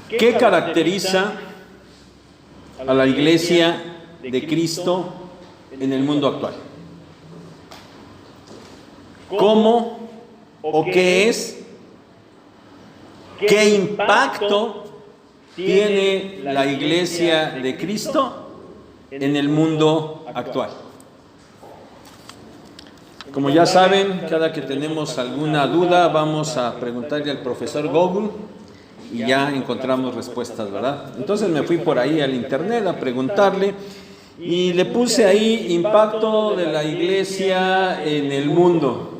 ¿Qué caracteriza a la iglesia de Cristo en el mundo actual? ¿Cómo o qué es? ¿Qué impacto tiene la iglesia de Cristo en el mundo actual? Como ya saben, cada que tenemos alguna duda vamos a preguntarle al profesor Google y ya encontramos respuestas, ¿verdad? Entonces me fui por ahí al internet a preguntarle y le puse ahí impacto de la iglesia en el mundo.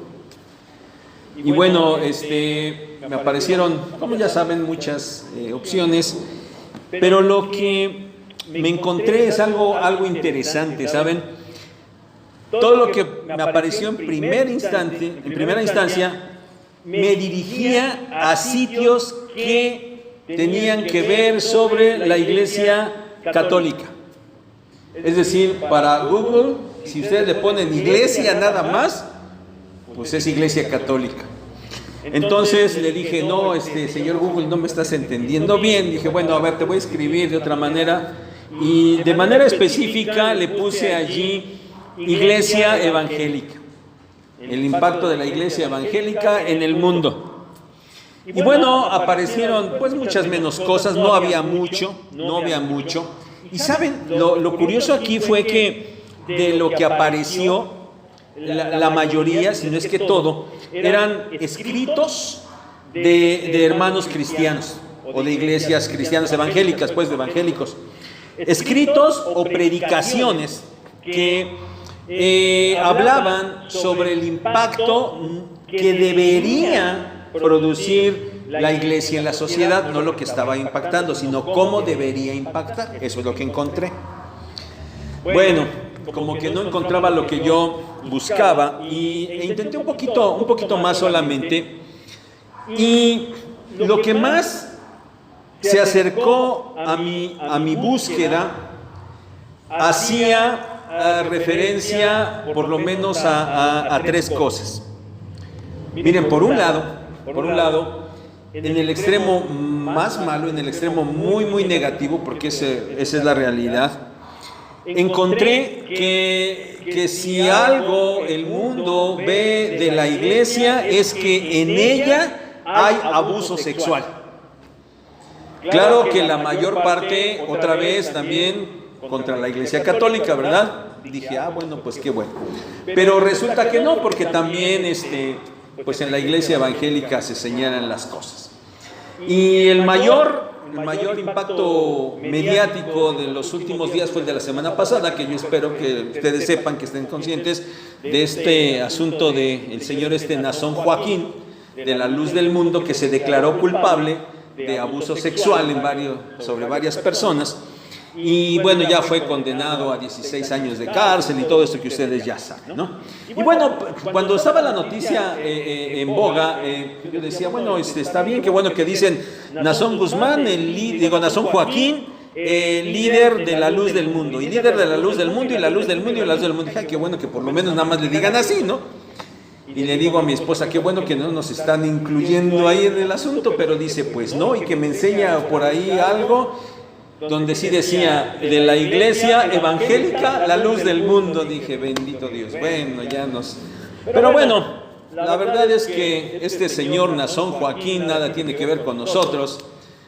Y bueno, me aparecieron, como ya saben, muchas opciones, pero lo que me encontré es algo interesante, ¿saben? Todo lo que me apareció en primera instancia, me dirigía a sitios que tenían que ver sobre la iglesia católica. Es decir, para Google, si ustedes le ponen iglesia nada más, pues es iglesia católica. Entonces le dije, no, señor Google, no me estás entendiendo bien. Dije, bueno, a ver, te voy a escribir de otra manera. Y de manera específica le puse allí iglesia evangélica. El impacto de la iglesia evangélica en el mundo. Y bueno, aparecieron pues muchas menos cosas, no había mucho. Y saben, lo curioso aquí fue que de lo que apareció, la mayoría, si no es que todo, eran escritos de hermanos cristianos o de iglesias cristianas evangélicas, pues de evangélicos. Escritos o predicaciones que hablaban sobre el impacto que debería producir la iglesia en la sociedad, no lo que estaba impactando, sino cómo debería impactar. Eso es lo que encontré. Bueno, como que no encontraba lo que yo buscaba e intenté un poquito más solamente, y lo que más se acercó a mi búsqueda hacía referencia por lo menos a tres cosas. Miren, por un lado, en el extremo más malo, en el extremo muy negativo, porque esa es la realidad, encontré que si algo el mundo ve de la iglesia es que en ella hay abuso sexual. Claro que la mayor parte, otra vez, también contra la iglesia católica, ¿verdad? Dije, bueno, pues qué bueno. Pero resulta que no, porque también pues en la iglesia evangélica se señalan las cosas. Y el mayor impacto mediático de los últimos días fue el de la semana pasada, que yo espero que ustedes sepan, que estén conscientes de este asunto del señor Nazón Joaquín, de la Luz del Mundo, que se declaró culpable de abuso sexual sobre varias personas. Y bueno, ya fue condenado a 16 años de cárcel y todo esto que ustedes ya saben, ¿no? Y bueno, cuando estaba la noticia en boga, yo decía, bueno, está bien, qué bueno que dicen Nazón Guzmán, Nazón Joaquín, líder de la Luz del Mundo, y líder de la Luz del Mundo, y la Luz del Mundo, y la Luz del Mundo. Dije, qué bueno que por lo menos nada más le digan así, ¿no? Y le digo a mi esposa, qué bueno que no nos están incluyendo ahí en el asunto, pero dice, pues no, y que me enseña por ahí algo donde sí decía, de la iglesia evangélica, la Luz del Mundo. Dije, bendito Dios, bueno, ya nos... Pero bueno, la verdad es que este señor Nazón Joaquín nada tiene que ver con nosotros.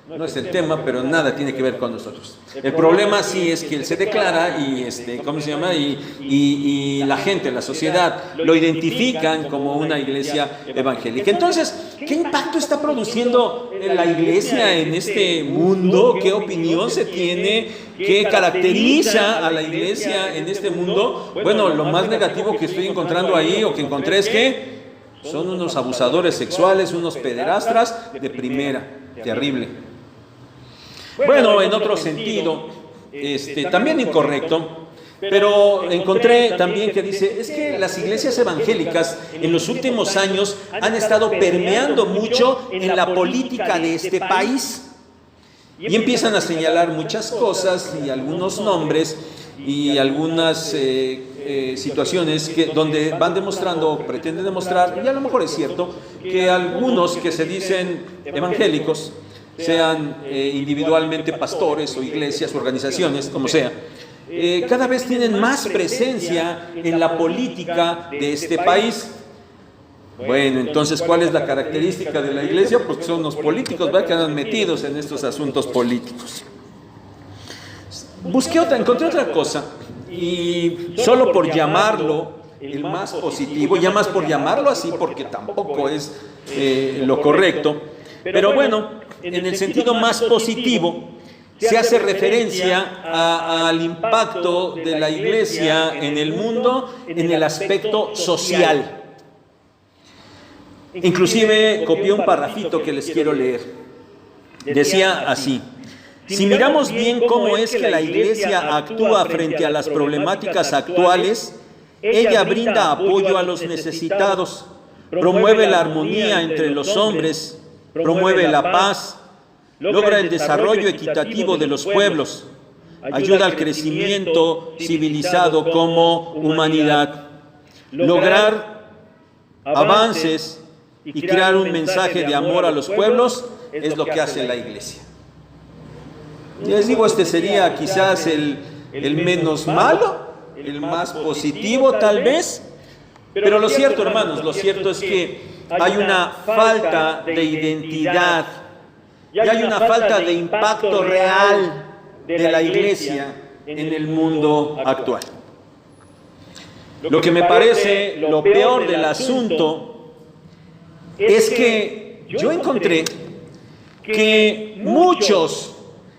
No es el tema, pero nada tiene que ver con nosotros. El problema sí es que él se declara y, ¿cómo se llama? Y la gente, la sociedad, lo identifican como una iglesia evangélica. Entonces, ¿qué impacto está produciendo la iglesia en este mundo? ¿Qué opinión se tiene? ¿Qué caracteriza a la iglesia en este mundo? Bueno, lo más negativo que estoy encontrando ahí, o que encontré, es que son unos abusadores sexuales, unos pederastras de primera, terrible. Bueno, en otro sentido, también incorrecto, pero encontré también que dice, es que las iglesias evangélicas en los últimos años han estado permeando mucho en la política de este país. Y empiezan a señalar muchas cosas y algunos nombres y algunas situaciones donde van demostrando, pretenden demostrar, y a lo mejor es cierto, que algunos que se dicen evangélicos sean individualmente pastores o iglesias, organizaciones, como sea, cada vez tienen más presencia en la política de este país. Bueno, entonces, ¿cuál es la característica de la iglesia? Pues que son los políticos, ¿verdad?, que andan metidos en estos asuntos políticos. Encontré otra cosa, y solo por llamarlo el más positivo, ya más por llamarlo así, porque tampoco es lo correcto, pero bueno, en el sentido más positivo, se hace referencia al impacto de la iglesia en el mundo en el aspecto social. Inclusive copié un parrafito que les quiero leer. Decía así: si miramos bien cómo es que la iglesia actúa frente a las problemáticas actuales, ella brinda apoyo a los necesitados, promueve la armonía entre los hombres, promueve la paz, logra el desarrollo equitativo de los pueblos, ayuda al crecimiento civilizado como humanidad, lograr avances y crear un mensaje de amor a los pueblos es lo que hace la iglesia. Les digo, este sería quizás el menos malo, el más positivo tal vez, pero lo cierto, hermanos, lo cierto es que hay una falta de identidad y hay una falta de impacto real de la iglesia en el mundo actual. Lo que me parece lo peor del asunto es que yo encontré que muchos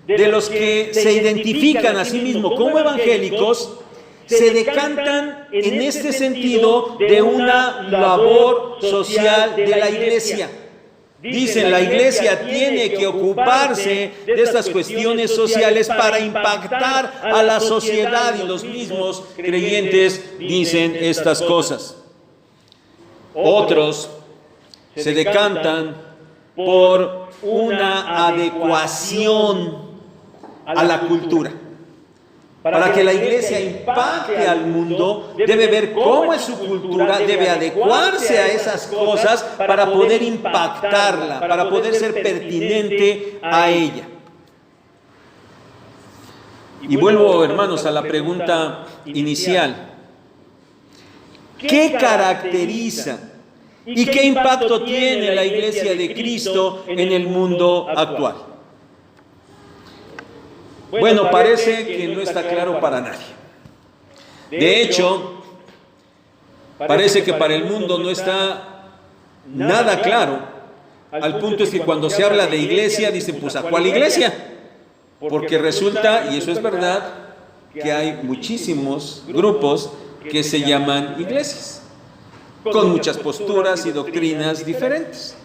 de los que se identifican a sí mismos como evangélicos se decantan en este sentido de una labor social de la iglesia. Dicen, la iglesia tiene que ocuparse de estas cuestiones sociales para impactar a la sociedad, y los mismos creyentes dicen estas cosas. Otros se decantan por una adecuación a la cultura. Para que la iglesia impacte al mundo, debe ver cómo es su cultura, debe adecuarse a esas cosas para poder impactarla, para poder ser pertinente a ella. Y vuelvo, hermanos, a la pregunta inicial. ¿Qué caracteriza y qué impacto tiene la iglesia de Cristo en el mundo actual? Bueno, parece que no está claro para nadie. De hecho, parece que para el mundo no está nada claro. Al punto es que cuando se habla de iglesia, dicen, pues ¿a cuál iglesia? Porque resulta, y eso es verdad, que hay muchísimos grupos que se llaman iglesias, con muchas posturas y doctrinas diferentes.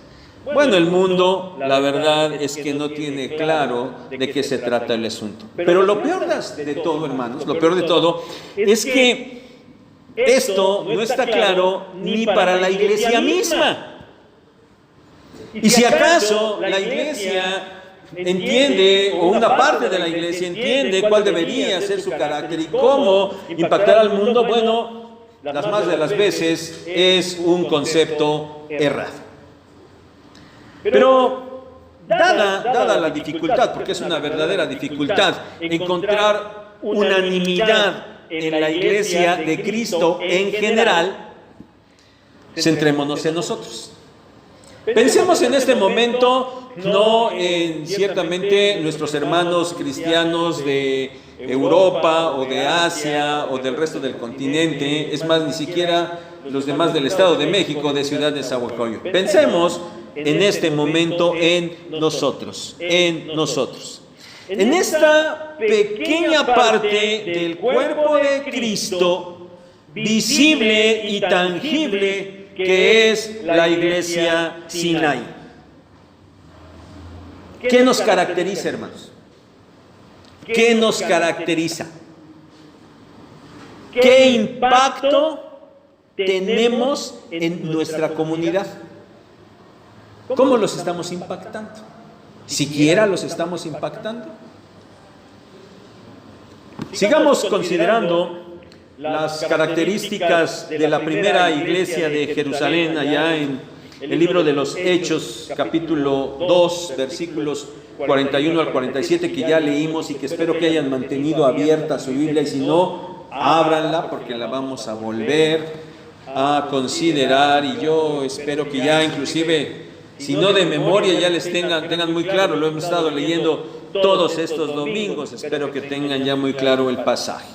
Bueno, el mundo, la verdad es que no tiene claro de qué se trata el asunto. Pero lo peor de todo, hermanos, lo peor de todo es que esto no está claro ni para la iglesia misma. Y si acaso la iglesia entiende, o una parte de la iglesia entiende cuál debería ser su carácter y cómo impactar al mundo, bueno, las más de las veces es un concepto errado. Pero dada la dificultad, porque es una verdadera dificultad, encontrar unanimidad en la iglesia de Cristo en general, centrémonos en nosotros. Pensemos en este momento, no en ciertamente nuestros hermanos cristianos de Europa o de Asia o del resto del continente, es más, ni siquiera los demás del Estado de México, de Ciudad de Nezahualcóyotl. Pensemos en este momento en nosotros, en esta pequeña parte del cuerpo de Cristo, visible y tangible, que es la iglesia Sinaí. ¿Qué nos caracteriza, hermanos? ¿Qué nos caracteriza? ¿Qué impacto tenemos en nuestra comunidad? ¿Cómo los estamos impactando? ¿Siquiera los estamos impactando? Sigamos considerando las características de la primera iglesia de Jerusalén, allá en el libro de los Hechos, capítulo 2, versículos 41 al 47, que ya leímos y que espero que hayan mantenido abierta su Biblia, y si no, ábranla porque la vamos a volver a considerar, y yo espero que ya inclusive, si no de memoria, ya les tengan muy claro. Lo hemos estado leyendo todos estos domingos, espero que tengan ya muy claro el pasaje.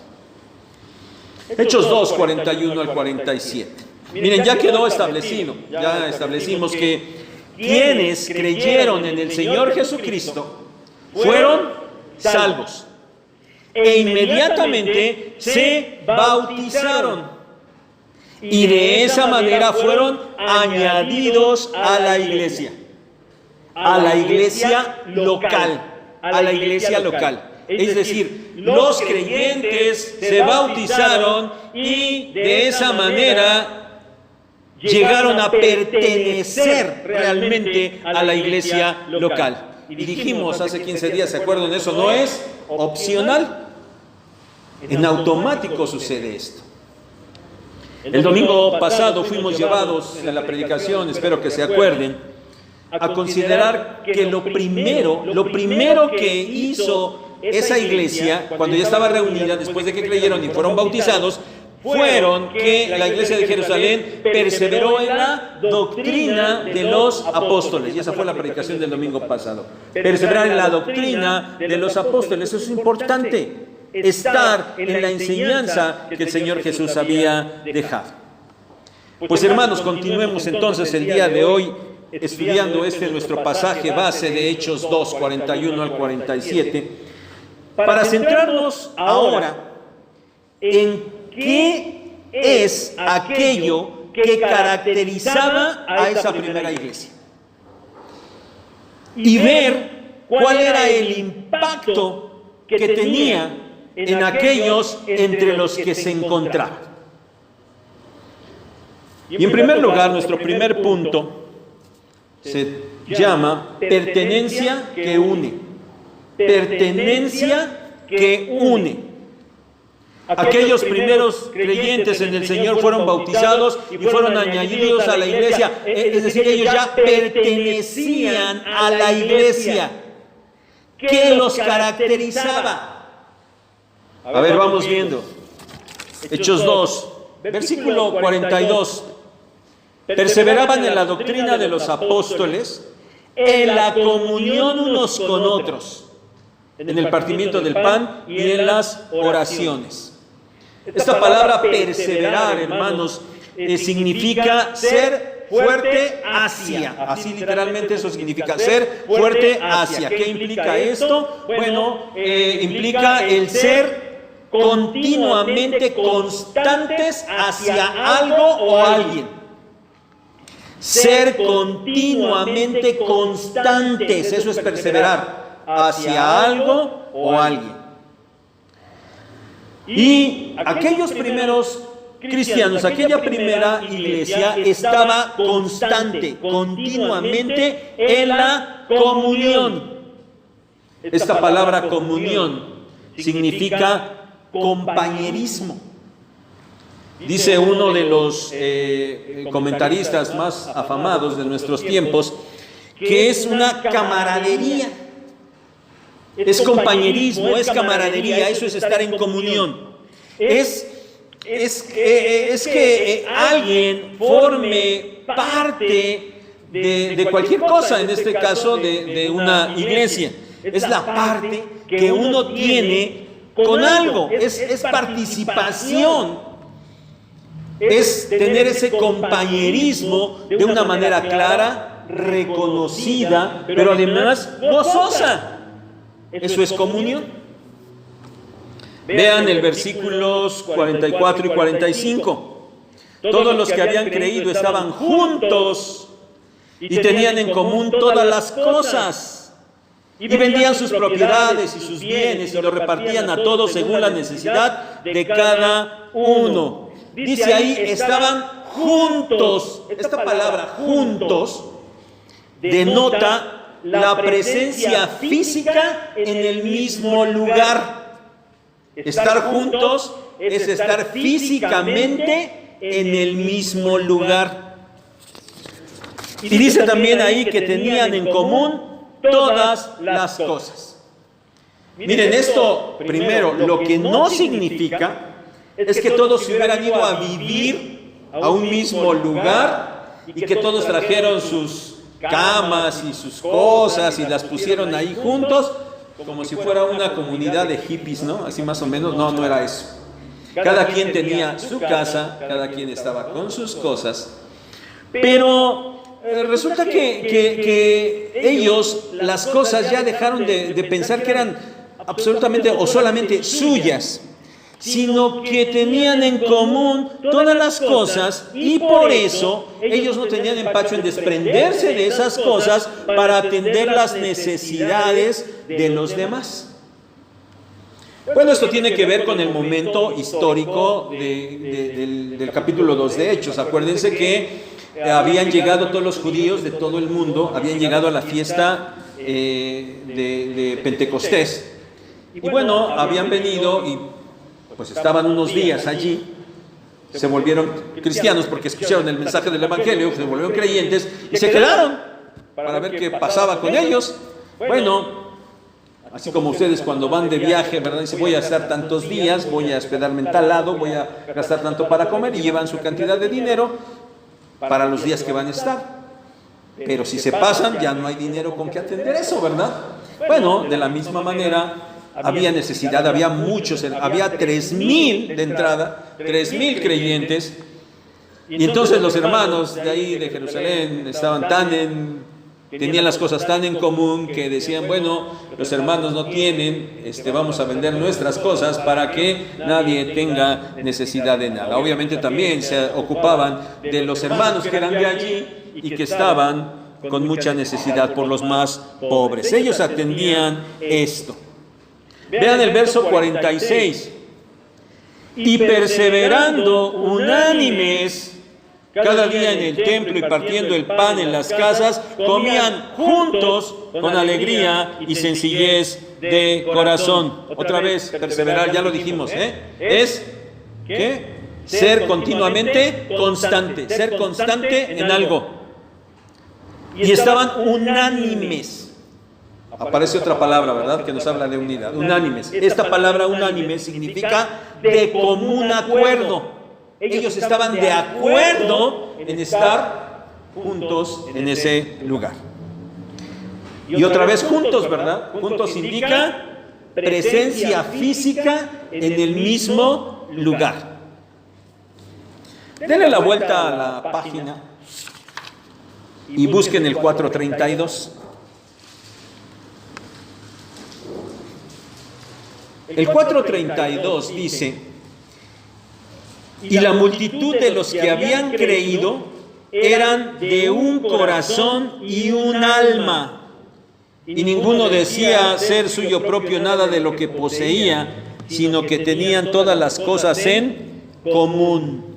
Hechos 2, 41 al 47. Miren, ya quedó establecido, ya establecimos que quienes creyeron en el Señor Jesucristo fueron salvos e inmediatamente se bautizaron, y de esa manera fueron añadidos a la iglesia local, a la iglesia local. Es decir, los creyentes se bautizaron y de esa manera llegaron a pertenecer realmente a la iglesia local. Y dijimos hace 15 días, ¿se acuerdan? Eso no es opcional. En automático sucede esto. El domingo pasado fuimos llevados en la predicación, espero que se acuerden, a considerar que lo primero que hizo esa iglesia, cuando ya estaba reunida, después de que creyeron y fueron bautizados, fueron que la iglesia de Jerusalén perseveró en la doctrina de los apóstoles. Y esa fue la predicación del domingo pasado. Perseverar en la doctrina de los apóstoles. Eso es importante. Estar en la enseñanza que el Señor Jesús había dejado. Pues hermanos, continuemos entonces el día de hoy estudiando nuestro pasaje base de Hechos 2, 41 al 47, para centrarnos ahora en qué es aquello que caracterizaba a esa primera iglesia y ver cuál era el impacto que tenía en aquellos entre los que se encontraban. Y en primer lugar, nuestro primer punto se llama pertenencia que une. Pertenencia que une. Aquellos primeros creyentes en el Señor fueron bautizados y fueron añadidos a la iglesia. Es decir, ellos ya pertenecían a la iglesia. ¿Qué los caracterizaba? A ver, vamos viendo. Hechos 2, versículo 42. Perseveraban en la doctrina de los apóstoles, en la comunión unos con otros, en el partimiento del pan y en las oraciones. Esta palabra perseverar, hermanos, significa ser fuerte hacia. Así literalmente eso significa ser fuerte hacia. ¿Qué implica esto? Bueno, implica el ser continuamente constantes hacia algo o alguien. Ser continuamente constantes, eso es perseverar, hacia algo o alguien. Y aquellos primeros cristianos, aquella primera iglesia estaba constante, continuamente en la comunión. Esta palabra comunión significa compañerismo. Dice uno de los comentaristas más afamados de nuestros tiempos que es una camaradería. Es compañerismo, es camaradería, eso es estar en comunión. Es que alguien forme parte de cualquier cosa, en este caso de una iglesia. Es la parte que uno tiene con algo, es participación. Es tener ese compañerismo de una manera clara, reconocida, pero además gozosa. Eso es comunión. Vean el versículos 44 y 45. Todos los que habían creído estaban juntos y tenían en común todas las cosas. Y vendían sus propiedades y sus bienes y lo repartían a todos según la necesidad de cada uno. Dice ahí, estaban juntos. Esta palabra juntos denota la presencia física en el mismo lugar. Estar juntos es estar físicamente en el mismo lugar. Y dice también ahí que tenían en común todas las cosas. Miren, esto primero, lo que no significa es que todos se hubieran ido a vivir a un mismo lugar y que todos trajeron sus camas y sus cosas y las pusieron ahí juntos como si fuera una comunidad de hippies, ¿no? Así más o menos. No, no era eso. Cada quien tenía su casa, cada quien estaba con sus cosas, pero resulta que ellos las cosas ya dejaron de pensar que eran absolutamente o solamente suyas, sino que tenían en común todas las cosas y por eso ellos no tenían empacho en desprenderse de esas cosas para atender las necesidades de los demás. Bueno, esto tiene que ver con el momento histórico del capítulo 2 de Hechos. Acuérdense que habían llegado todos los judíos de todo el mundo, habían llegado a la fiesta de Pentecostés. Y bueno, habían venido y pues estaban unos días allí, se volvieron cristianos porque escucharon el mensaje del Evangelio, se volvieron creyentes y se quedaron para ver qué pasaba con ellos. Bueno, así como ustedes cuando van de viaje, ¿verdad? Dicen, voy a estar tantos días, voy a hospedarme en tal lado, voy a gastar tanto para comer y llevan su cantidad de dinero para los días que van a estar. Pero si se pasan, ya no hay dinero con que atender eso, ¿verdad? Bueno, de la misma manera, había necesidad, había muchos, había 3,000 de entrada, 3,000 creyentes, y entonces los hermanos de ahí de Jerusalén estaban tenían las cosas tan en común que decían, bueno, los hermanos no tienen, vamos a vender nuestras cosas para que nadie tenga necesidad de nada. Obviamente también se ocupaban de los hermanos que eran de allí y que estaban con mucha necesidad por los más pobres. Ellos atendían esto. Vean el verso 46. Y perseverando unánimes cada día en el templo y partiendo el pan en las casas, comían juntos con alegría y sencillez de corazón. Otra vez, perseverar, ya lo dijimos, es ¿qué? Ser continuamente constante, ser constante en algo. Y estaban unánimes. Aparece otra palabra, ¿verdad? Que nos habla de unidad. Unánimes. Esta palabra unánime significa de común acuerdo. Ellos estaban de acuerdo en estar juntos en ese lugar. Y otra vez juntos, ¿verdad? Juntos indica presencia física en el mismo lugar. Denle la vuelta a la página y busquen el 432. El 432 dice, y la multitud de los que habían creído eran de un corazón y un alma, y ninguno decía ser suyo propio nada de lo que poseía, sino que tenían todas las cosas en común.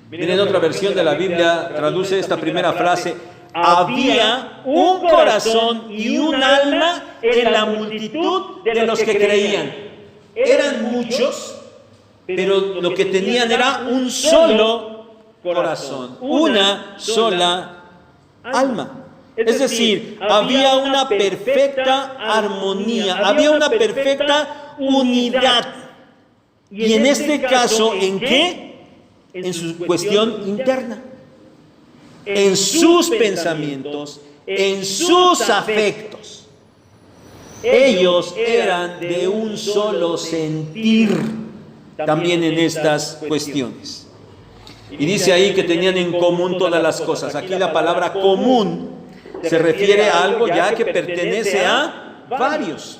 Miren, otra versión de la Biblia traduce esta primera frase, había un corazón y un alma en la multitud de los que creían. Eran muchos, pero lo que tenían era un solo corazón, una sola alma. Es decir, había una perfecta armonía, había una perfecta unidad. Y en este caso, ¿en qué? En su cuestión interna, en sus pensamientos, en sus afectos. Ellos eran de un solo sentir también en estas cuestiones. Y dice ahí que tenían en común todas las cosas. Aquí la palabra común se refiere a algo ya que pertenece a varios.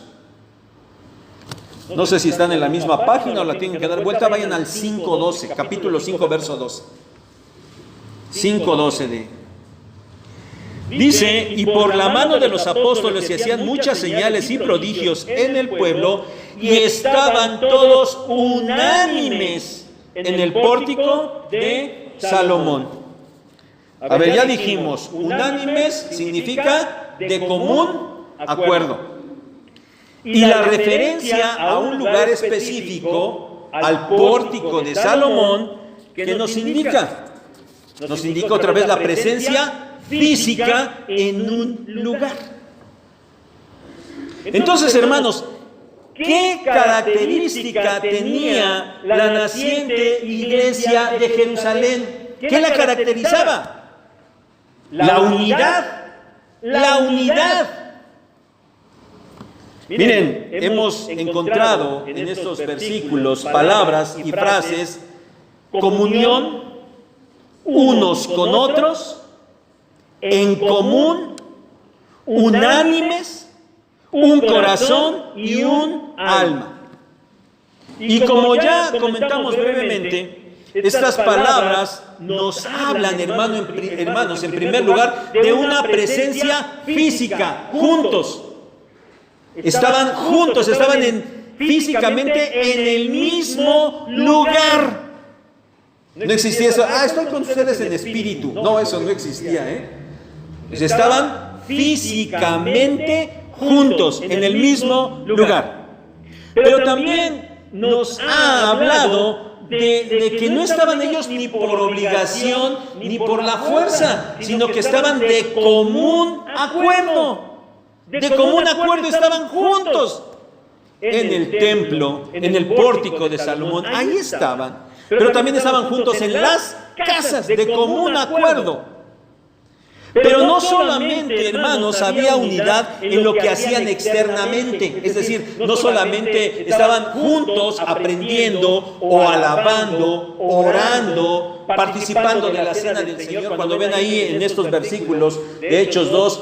No sé si están en la misma página o la tienen que dar vuelta. Vayan al 5:12, capítulo 5, verso 12. 5:12 dice, y por la mano de los apóstoles se hacían muchas señales y prodigios en el pueblo, y estaban todos unánimes en el pórtico de Salomón. A ver, ya dijimos, unánimes significa de común acuerdo. Y la referencia a un lugar específico, al pórtico de Salomón, ¿qué nos indica? Nos indica otra vez la presencia física en un lugar. Entonces, hermanos, ¿qué característica tenía la naciente iglesia de Jerusalén? ¿Qué la caracterizaba? La unidad. La unidad. Miren, hemos encontrado en estos versículos palabras y frases: comunión unos con otros, en común, unánimes, un corazón y un alma. Y como ya comentamos brevemente, estas palabras nos hablan, hermanos, en primer lugar, de una presencia física, juntos. Estaban juntos, estaban físicamente en el mismo lugar. No existía eso, estoy con ustedes en espíritu. No, eso no existía, Estaban físicamente juntos, en el mismo lugar. Pero también nos ha hablado de que no estaban ellos ni por obligación ni por la fuerza, sino que estaban de común acuerdo. De común acuerdo estaban juntos en el templo, en el pórtico de Salomón. Ahí estaban, pero también estaban juntos en las casas de común acuerdo. Pero no solamente, hermanos, había unidad en lo que hacían externamente. Es decir, no solamente estaban juntos aprendiendo o alabando, orando, participando de la cena del Señor. Cuando ven ahí en estos versículos de Hechos 2,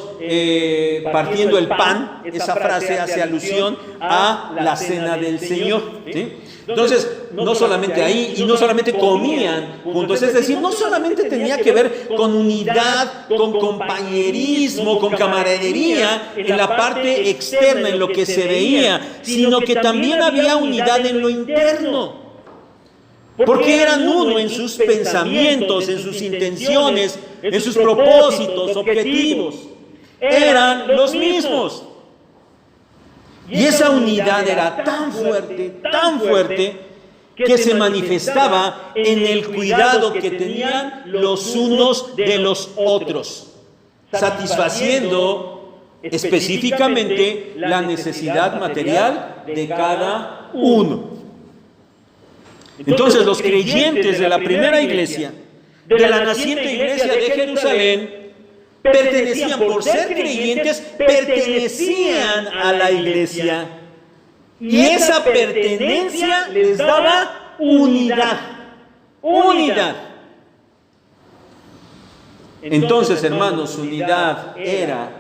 partiendo el pan, esa frase hace alusión a la cena del Señor, ¿sí? Entonces, no solamente ahí, y no solamente comían juntos, es decir, no solamente tenía que ver con unidad, con compañerismo, con camaradería en la parte externa, en lo que se veía, sino que también había unidad en lo interno. Porque eran uno en sus pensamientos, en sus intenciones, en sus propósitos, objetivos. Eran los mismos. Y esa unidad era tan fuerte, que se manifestaba en el cuidado que tenían los unos de los otros, satisfaciendo específicamente la necesidad material de cada uno. Entonces, los creyentes de la primera iglesia, de la naciente iglesia de Jerusalén, pertenecían, por ser creyentes, pertenecían a la iglesia. Y esa pertenencia les daba unidad. Unidad. Entonces, hermanos, unidad era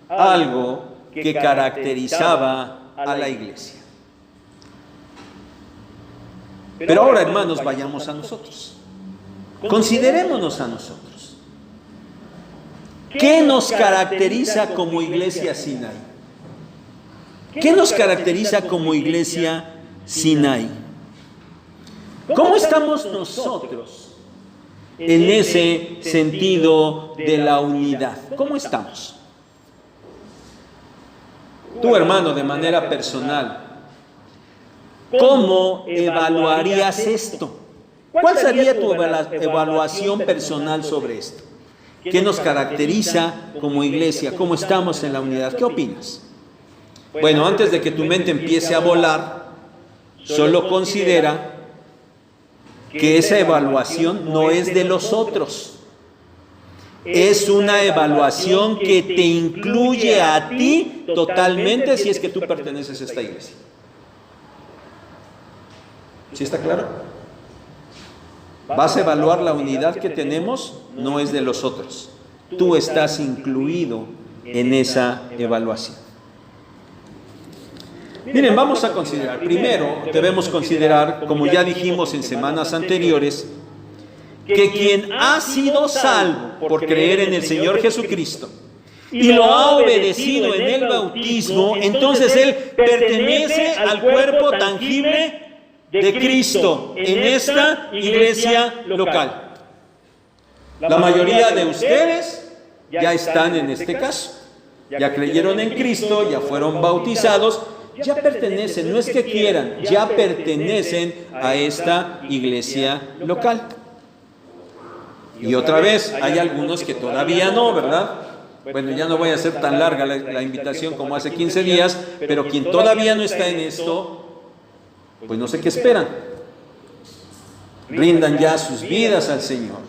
algo que caracterizaba a la iglesia. Pero ahora, hermanos, vayamos a nosotros. Considerémonos a nosotros. ¿Qué nos caracteriza como iglesia Sinaí? ¿Qué nos caracteriza como iglesia Sinaí? ¿Cómo estamos nosotros en ese sentido de la unidad? ¿Cómo estamos? Tú, hermano, de manera personal, ¿cómo evaluarías esto? ¿Cuál sería tu evaluación personal sobre esto? ¿Qué nos caracteriza como iglesia? ¿Cómo estamos en la unidad? ¿Qué opinas? Bueno, antes de que tu mente empiece a volar, solo considera que esa evaluación no es de los otros. Es una evaluación que te incluye a ti totalmente si es que tú perteneces a esta iglesia. ¿Sí está claro? Vas a evaluar la unidad que tenemos, no es de los otros. Tú estás incluido en esa evaluación. Miren, vamos a considerar. Primero, debemos considerar, como ya dijimos en semanas anteriores, que quien ha sido salvo por creer en el Señor Jesucristo y lo ha obedecido en el bautismo, entonces él pertenece al cuerpo tangible de Cristo en esta iglesia local. La mayoría de ustedes ya están en este caso. Ya creyeron en Cristo, ya fueron bautizados, ya pertenecen, no es que quieran, ya pertenecen a esta iglesia local. Y otra vez, hay algunos que todavía no, ¿verdad? Bueno, ya no voy a hacer tan larga la invitación como hace 15 días, pero quien todavía no está en esto, pues no sé qué esperan. Rindan ya sus vidas al Señor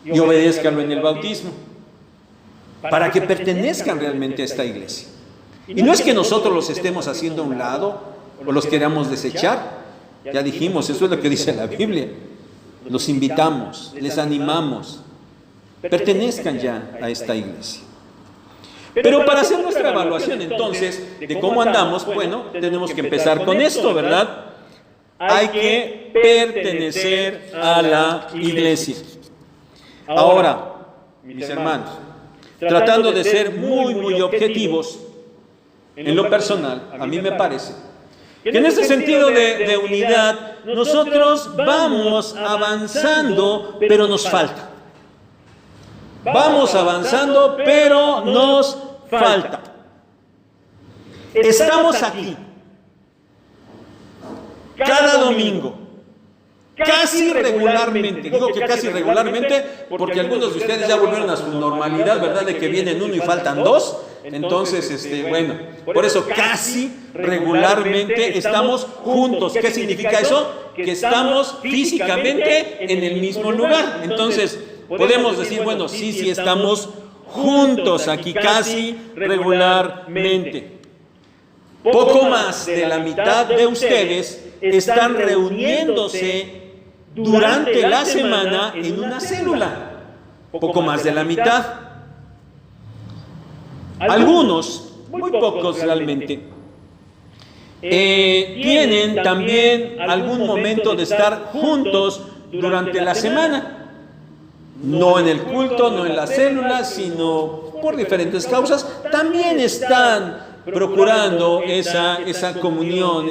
y obedézcanlo en el bautismo, para que pertenezcan realmente a esta iglesia. Y no es que nosotros los estemos haciendo a un lado o los queramos desechar. Ya dijimos, eso es lo que dice la Biblia. Los invitamos, les animamos, pertenezcan ya a esta iglesia. Pero para hacer nuestra evaluación entonces de cómo andamos, bueno, tenemos que empezar con esto, ¿verdad? Hay que pertenecer a la iglesia. Ahora, mis hermanos, tratando de ser muy objetivos, en lo personal, a mí me parece que en este sentido de unidad, nosotros vamos avanzando, pero nos falta. Vamos avanzando, pero nos falta. Estamos aquí cada domingo, casi regularmente. Digo que casi regularmente porque algunos de ustedes ya volvieron a su normalidad, ¿verdad? De que vienen uno y faltan dos. Entonces, bueno, por eso casi regularmente estamos juntos. ¿Qué significa eso? Que estamos físicamente en el mismo lugar. Entonces, podemos decir, bueno, sí estamos juntos aquí casi regularmente. Poco más de la mitad de ustedes están reuniéndose durante la semana en una célula. Poco más de la mitad. Algunos, muy pocos realmente, tienen también algún momento de estar juntos durante la semana. No en el culto, no en la célula, sino por diferentes causas. También están procurando esa comunión,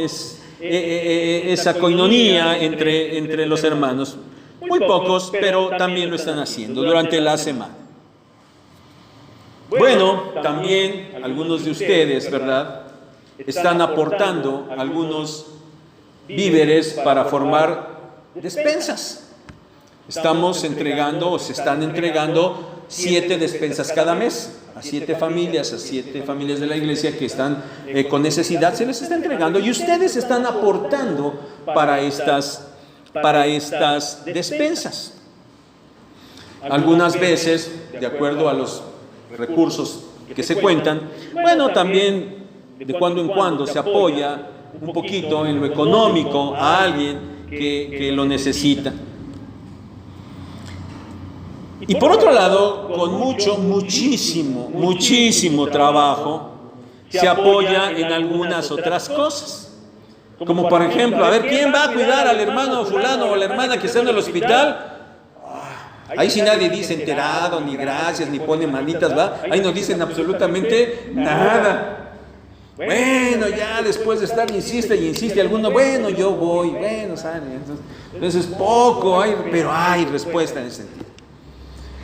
esa coinonía entre los hermanos. Muy pocos, pero también lo están haciendo durante la semana. Bueno, también algunos de ustedes, ¿verdad?, están aportando algunos víveres para formar despensas. Estamos entregando, o se están entregando 7 despensas cada mes a 7 familias de la iglesia que están con necesidad, se les está entregando y ustedes están aportando para estas despensas. Algunas veces, de acuerdo a los recursos que se cuentan, bueno, también de cuando en cuando se apoya un poquito en lo económico a alguien que lo necesita. Y por otro lado, con muchísimo trabajo, se apoya en algunas otras cosas. Como por ejemplo, a ver, ¿quién va a cuidar al hermano fulano o a la hermana que está en el hospital? Ahí sí nadie dice enterado, ni gracias, ni pone manitas, ¿va? Ahí no dicen absolutamente nada. Bueno, ya después de estar insiste alguno, bueno, yo voy, bueno, sale. Entonces poco hay, pero hay respuesta en ese sentido.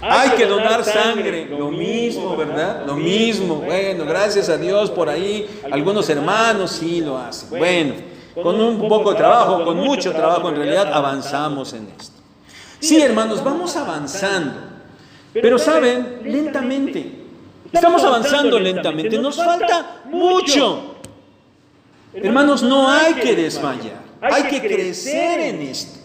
Hay que donar sangre, lo mismo, ¿verdad? Lo mismo, bueno, gracias a Dios por ahí, algunos hermanos sí lo hacen. Bueno, con un poco de trabajo, con mucho trabajo en realidad, avanzamos en esto. Sí, hermanos, vamos avanzando, pero saben, lentamente. Estamos avanzando lentamente, nos falta mucho. Hermanos, no hay que desmayar, hay que crecer en esto.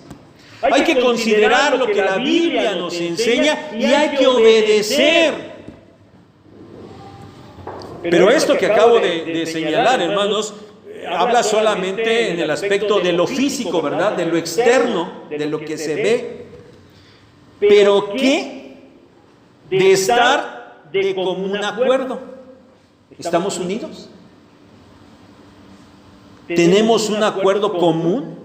Hay que considerar lo que la Biblia nos enseña y hay que obedecer. Pero esto que acabo de señalar, hermanos, habla solamente en el aspecto de lo físico, ¿verdad? De lo externo, de lo que se ve. Pero ¿qué? De estar de común acuerdo. ¿Estamos unidos? ¿Tenemos un acuerdo común?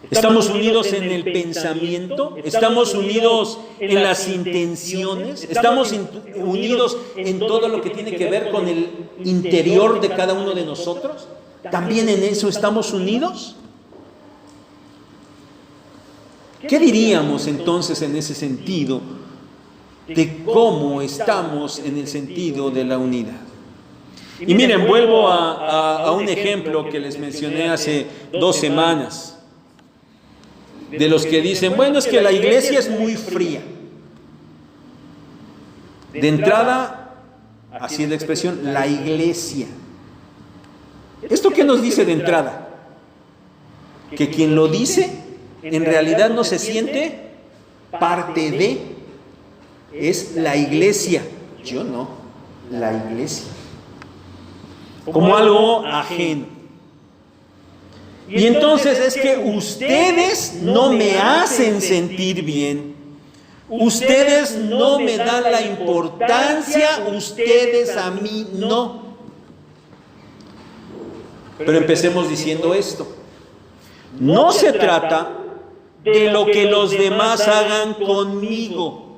¿Estamos unidos en el pensamiento? ¿Estamos unidos en las intenciones? ¿Estamos unidos en todo lo que tiene que ver con el interior de cada uno de nosotros? ¿También en eso estamos unidos? ¿Qué diríamos entonces en ese sentido de cómo estamos en el sentido de la unidad? Y miren, vuelvo a un ejemplo que les mencioné hace 2 semanas. De los que dicen, bueno, es que la iglesia es muy fría. De entrada, así es la expresión, la iglesia. ¿Esto qué nos dice de entrada? Que quien lo dice en realidad no se siente parte de, es la iglesia. Yo no, la iglesia. Como algo ajeno. Y entonces es que ustedes no me hacen sentir bien. Ustedes no me dan la importancia, ustedes a mí no. Pero empecemos diciendo esto. No se trata de lo que los demás hagan conmigo.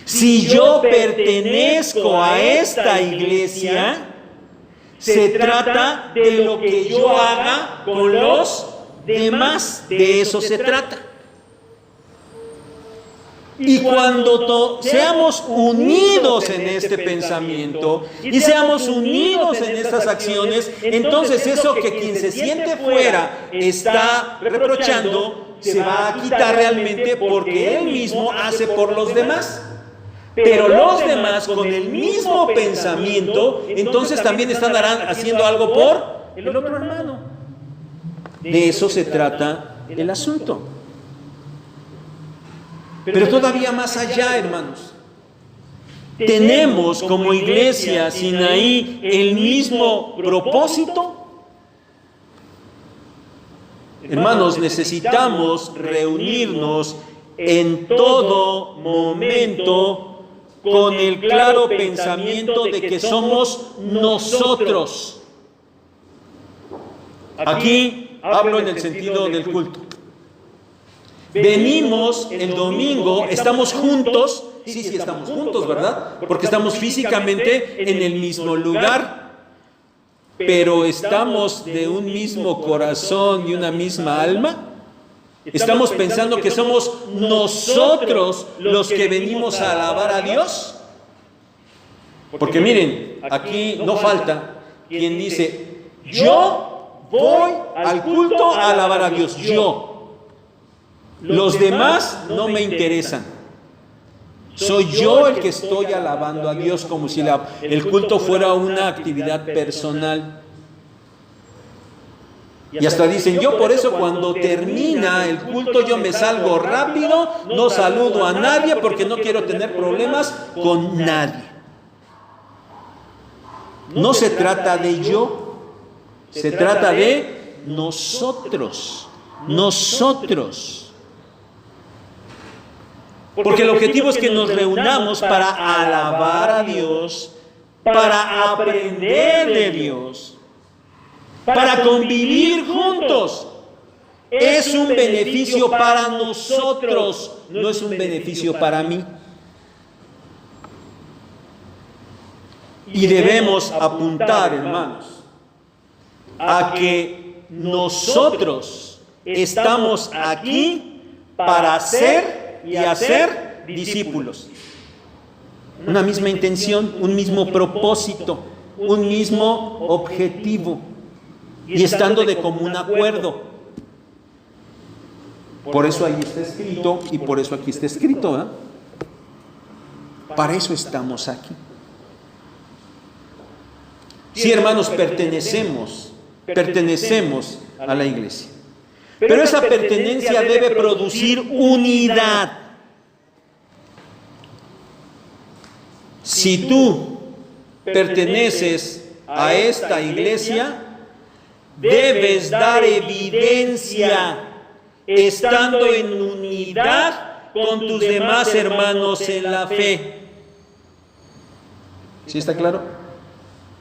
Si yo pertenezco a esta iglesia, se trata de lo que yo haga con los demás. De eso se trata. Y cuando seamos unidos en este pensamiento y seamos unidos en estas acciones, entonces eso que quien se siente fuera está reprochando, se va a quitar realmente porque él mismo hace por los demás. Pero los demás con el mismo pensamiento, entonces también están haciendo algo por el otro hermano. De eso se trata el asunto. Pero todavía más allá, hermanos. Tenemos como iglesia Sinaí el mismo propósito. Hermanos, necesitamos reunirnos en todo momento con el claro pensamiento de que somos nosotros. Aquí hablo en el sentido del culto. Venimos el domingo, estamos juntos, sí, estamos juntos, ¿verdad? Porque estamos físicamente en el mismo lugar, pero estamos de un mismo corazón y una misma alma. Estamos pensando que somos nosotros los que venimos a alabar a Dios. Porque miren, aquí no falta quien dice, yo voy al culto a alabar a Dios, yo. Los demás no me interesan. Soy yo el que estoy alabando a Dios como si el culto fuera una actividad personal. Y hasta dicen, yo por eso cuando termina el culto yo me salgo rápido, no saludo a nadie porque no quiero tener problemas con nadie. No se trata de yo, se trata de nosotros, nosotros. Porque el objetivo es que nos reunamos para alabar a Dios, para aprender de Dios, para convivir juntos. Es un beneficio para nosotros, no es un beneficio para mí. Y debemos apuntar, hermanos, a que nosotros estamos aquí para ser y hacer discípulos. Una misma intención, un mismo propósito, un mismo objetivo. Y estando de común acuerdo. Por eso ahí está escrito y por eso aquí está escrito, ¿eh? Para eso estamos aquí. Sí, hermanos, pertenecemos a la iglesia. Pero esa pertenencia debe producir unidad. Si tú perteneces a esta iglesia, debes dar evidencia estando en unidad con tus demás hermanos en la fe. ¿Sí está claro?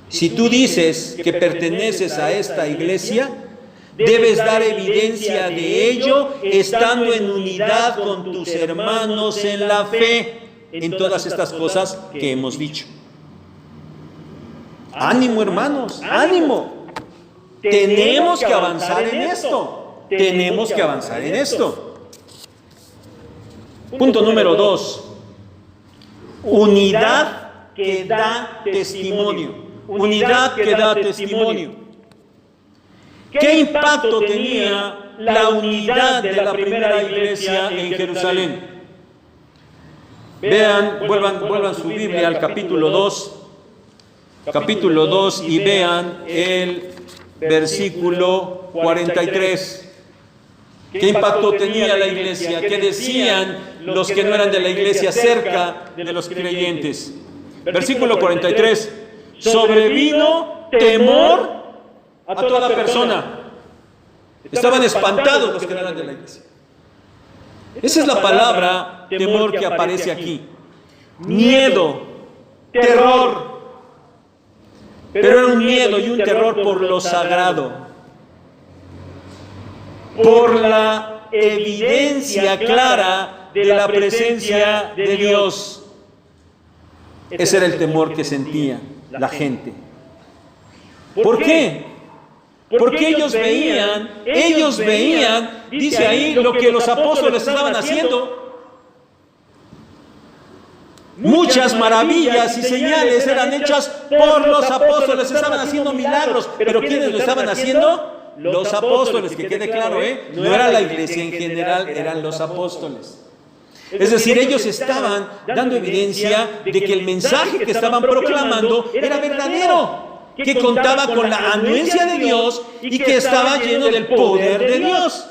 Si tú dices que perteneces a esta iglesia, debes dar evidencia de ello estando en unidad con tus hermanos en la fe, en todas estas cosas que hemos dicho. Ánimo, hermanos, ánimo. Tenemos que avanzar en esto. Tenemos que avanzar en esto. Punto número 2. Unidad que da testimonio. Unidad que da testimonio. ¿Qué impacto tenía la unidad de la primera iglesia en Jerusalén? Vean, vuelvan su Biblia al capítulo 2. Capítulo 2 y vean el versículo 43. ¿Qué impacto tenía la iglesia? ¿Qué decían los que no eran de la iglesia acerca de los creyentes? Versículo 43. Sobrevino temor a toda persona. Estaban espantados los que no eran de la iglesia. Esa es la palabra temor que aparece aquí. Miedo, terror. Pero era un miedo y un terror por lo sagrado, por la evidencia clara de la presencia de Dios. Ese era el temor que sentía la gente. ¿Por qué? Porque ellos veían, dice ahí, lo que los apóstoles estaban haciendo. Muchas maravillas y señales eran hechas por los apóstoles, estaban haciendo milagros. ¿Pero quiénes lo estaban haciendo? Los apóstoles, que quede claro, no era la iglesia en general, eran los apóstoles. Es decir, ellos estaban dando evidencia de que el mensaje que estaban proclamando era verdadero, que contaba con la anuencia de Dios y que estaba lleno del poder de Dios.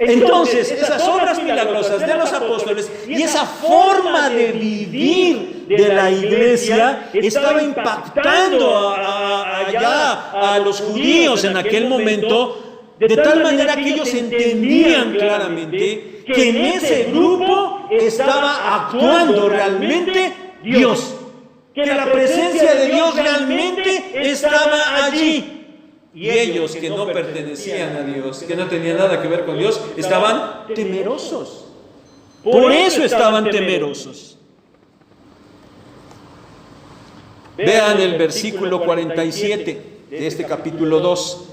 Entonces, esas obras milagrosas de los apóstoles y esa forma de vivir de la iglesia estaba impactando allá a los judíos en aquel momento, de tal manera que ellos entendían claramente que en ese grupo estaba actuando realmente Dios, que la presencia de Dios realmente estaba allí. Y ellos que no pertenecían a Dios, que no tenían nada que ver con Dios, estaban temerosos. Por eso estaban temerosos. Vean el versículo 47 de este capítulo 2.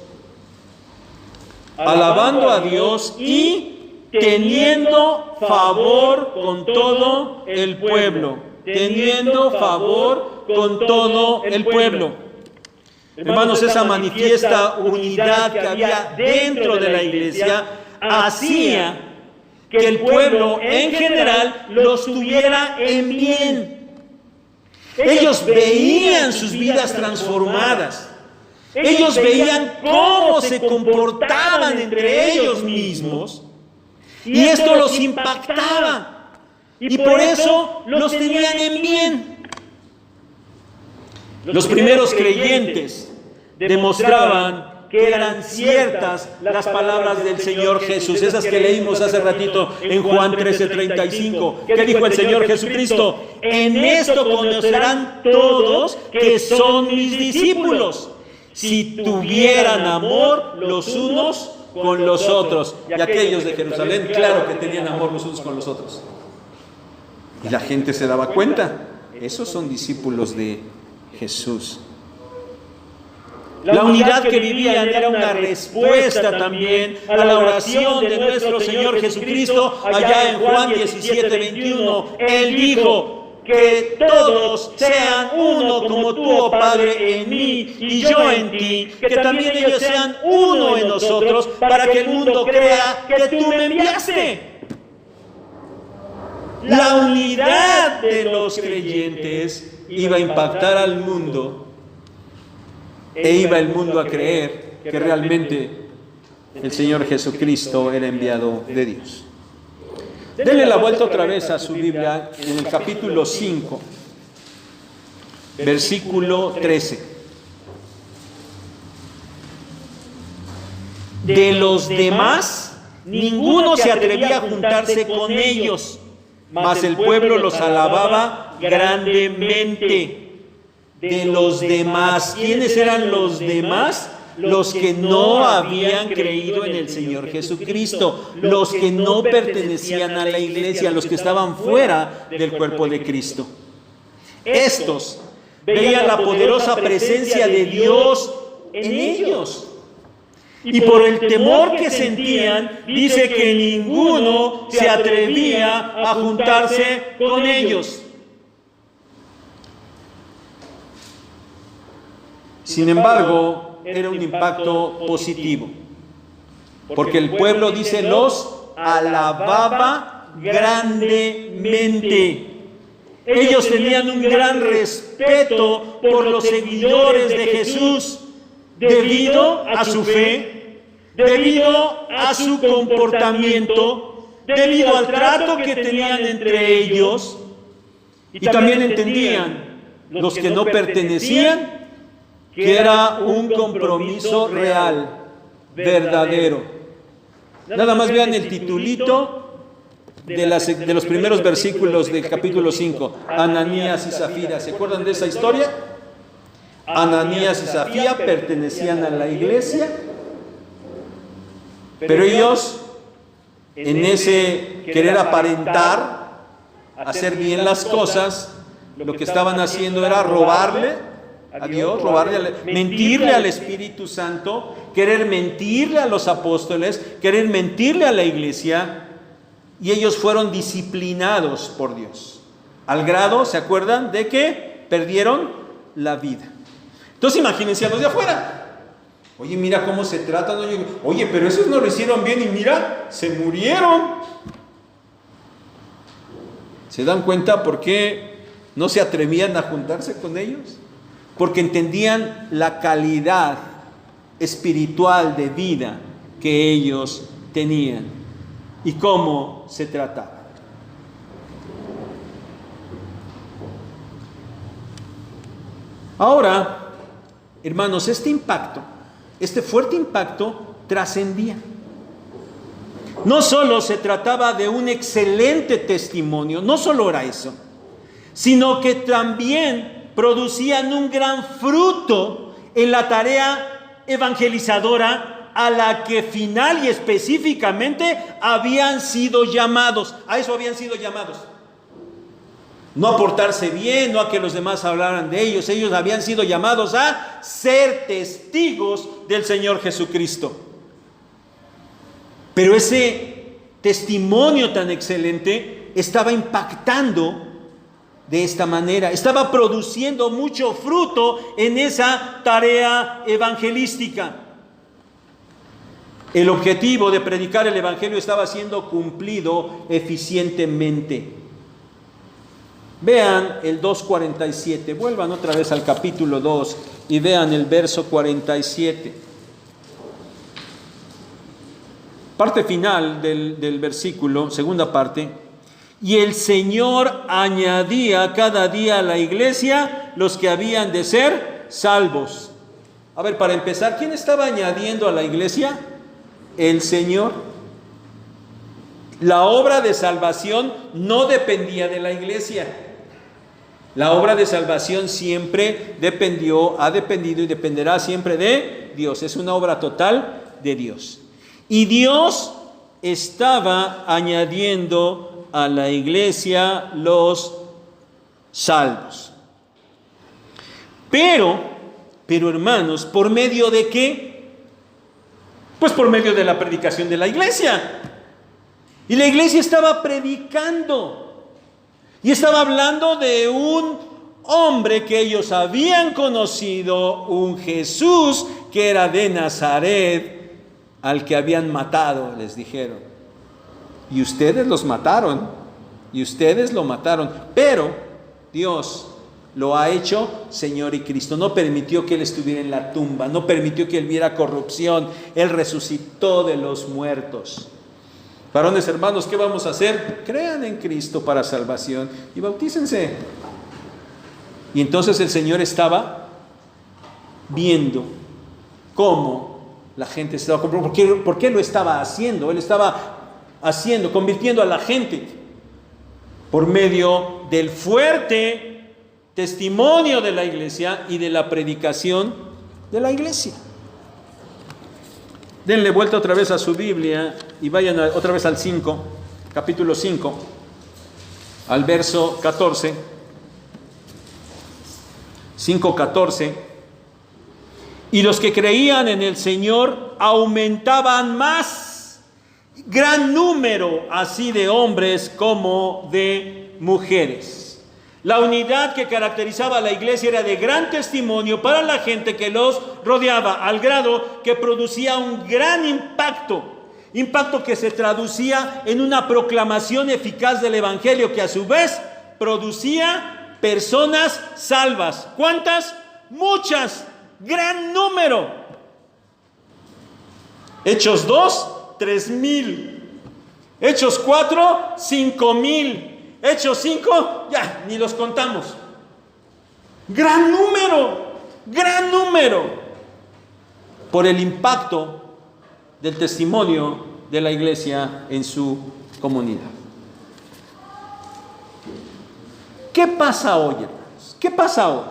Alabando a Dios y teniendo favor con todo el pueblo. Teniendo favor con todo el pueblo. Hermanos, esa manifiesta unidad que había dentro de la iglesia hacía que el pueblo en general los tuviera en bien. Ellos veían sus vidas transformadas. Ellos veían cómo se comportaban entre ellos mismos. Y esto los impactaba. Y por eso los tenían en bien. Los primeros creyentes demostraban que eran ciertas las palabras del Señor Jesús, esas que leímos hace ratito en Juan 13:35. ¿Qué dijo el Señor Jesucristo? En esto conocerán todos que son mis discípulos, si tuvieran amor los unos con los otros. Y aquellos de Jerusalén, claro que tenían amor los unos con los otros. Y la gente se daba cuenta, esos son discípulos de Jesús. La unidad que vivían era una respuesta también a la oración de nuestro Señor Jesucristo allá en Juan 17:21. Él dijo que todos sean uno como tú, oh Padre, en mí y yo en ti, que también ellos sean uno en nosotros, para que el mundo crea que tú me enviaste. La unidad de los creyentes iba a impactar al mundo. E iba el mundo a creer que realmente el Señor Jesucristo era enviado de Dios. Denle la vuelta otra vez a su Biblia en el capítulo 5, versículo 13. De los demás, ninguno se atrevía a juntarse con ellos, mas el pueblo los alababa grandemente. De los demás. ¿Quiénes eran los demás? Los que no habían creído en el Señor Jesucristo, los que no pertenecían a la iglesia, los que estaban fuera del cuerpo de Cristo. Estos veían la poderosa presencia de Dios en ellos. Y por el temor que sentían, dice que ninguno se atrevía a juntarse con ellos. Sin embargo, era un impacto positivo, porque el pueblo, dice, los alababa grandemente. Ellos tenían un gran respeto por los seguidores de Jesús debido a su fe, debido a su comportamiento, debido al trato que tenían entre ellos. Y también entendían los que no pertenecían que era un compromiso real, verdadero. Nada más vean el titulito de los primeros versículos del capítulo 5, Ananías y Zafira. ¿Se acuerdan de esa historia? Ananías y Zafira pertenecían a la iglesia, pero ellos, en ese querer aparentar, hacer bien las cosas, lo que estaban haciendo era robarle a Dios, mentirle al Espíritu Santo, querer mentirle a los apóstoles, querer mentirle a la iglesia. Y ellos fueron disciplinados por Dios, al grado, ¿se acuerdan?, de que perdieron la vida. Entonces imagínense a los de afuera. Oye, mira cómo se tratan. Oye, pero esos no lo hicieron bien y mira, se murieron. ¿Se dan cuenta por qué no se atrevían a juntarse con ellos? Porque entendían la calidad espiritual de vida que ellos tenían y cómo se trataba. Ahora, hermanos, este fuerte impacto trascendía. No solo se trataba de un excelente testimonio, no solo era eso, sino que también producían un gran fruto en la tarea evangelizadora a la que final y específicamente habían sido llamados. A eso habían sido llamados. No a portarse bien, no a que los demás hablaran de ellos. Ellos habían sido llamados a ser testigos del Señor Jesucristo. Pero ese testimonio tan excelente estaba impactando de esta manera. Estaba produciendo mucho fruto en esa tarea evangelística. El objetivo de predicar el Evangelio estaba siendo cumplido eficientemente. Vean el 2:47. Vuelvan otra vez al capítulo 2 y vean el verso 47. Parte final del versículo, segunda parte. Y el Señor añadía cada día a la iglesia los que habían de ser salvos. A ver, para empezar, ¿quién estaba añadiendo a la iglesia? El Señor. La obra de salvación no dependía de la iglesia. La obra de salvación siempre ha dependido y dependerá siempre de Dios. Es una obra total de Dios. Y Dios estaba añadiendo a la iglesia los salvos. Pero hermanos, ¿por medio de qué? Pues por medio de la predicación de la iglesia. Y la iglesia estaba predicando. Y estaba hablando de un hombre que ellos habían conocido, un Jesús que era de Nazaret, al que habían matado, les dijeron. Y ustedes los mataron. Y ustedes lo mataron. Pero Dios lo ha hecho Señor y Cristo. No permitió que Él estuviera en la tumba. No permitió que Él viera corrupción. Él resucitó de los muertos. Varones hermanos, ¿qué vamos a hacer? Crean en Cristo para salvación y bautícense. Y entonces el Señor estaba viendo cómo la gente estaba comprobando. ¿Por qué lo estaba haciendo? Él estaba convirtiendo a la gente por medio del fuerte testimonio de la iglesia y de la predicación de la iglesia. Denle vuelta otra vez a su Biblia y vayan otra vez al 5, capítulo 5, al verso 14. 5:14. Y los que creían en el Señor aumentaban más, gran número así de hombres como de mujeres. La unidad que caracterizaba a la iglesia era de gran testimonio para la gente que los rodeaba, al grado que producía un gran impacto. Impacto que se traducía en una proclamación eficaz del Evangelio que a su vez producía personas salvas. ¿Cuántas? Muchas, gran número. Hechos 2, 3,000. Hechos 4, 5,000. Hechos 5, ya, ni los contamos. Gran número, gran número. Por el impacto del testimonio de la iglesia en su comunidad. ¿Qué pasa hoy, hermanos? ¿Qué pasa hoy?